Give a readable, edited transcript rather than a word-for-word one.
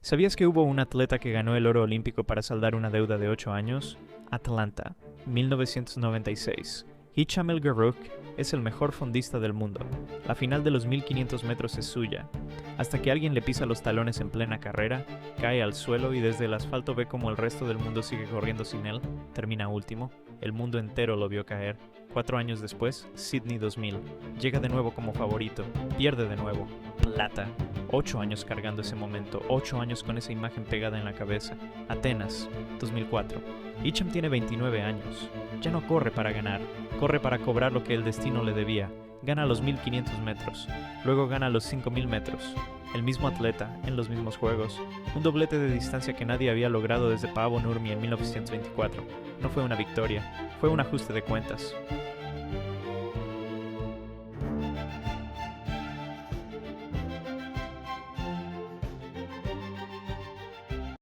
¿Sabías que hubo un atleta que ganó el oro olímpico para saldar una deuda de 8 años? Atlanta, 1996. Hicham El Guerrouj es el mejor fondista del mundo. La final de los 1500 metros es suya. Hasta que alguien le pisa los talones en plena carrera, cae al suelo y desde el asfalto ve como el resto del mundo sigue corriendo sin él. Termina último. El mundo entero lo vio caer. 4 años después, Sydney 2000. Llega de nuevo como favorito. Pierde de nuevo. Plata. 8 años cargando ese momento. 8 años con esa imagen pegada en la cabeza. Atenas, 2004. Hicham tiene 29 años. Ya no corre para ganar. Corre para cobrar lo que el destino le debía. Gana los 1500 metros. Luego gana los 5000 metros. El mismo atleta, en los mismos juegos. Un doblete de distancia que nadie había logrado desde Paavo Nurmi en 1924. No fue una victoria, fue un ajuste de cuentas.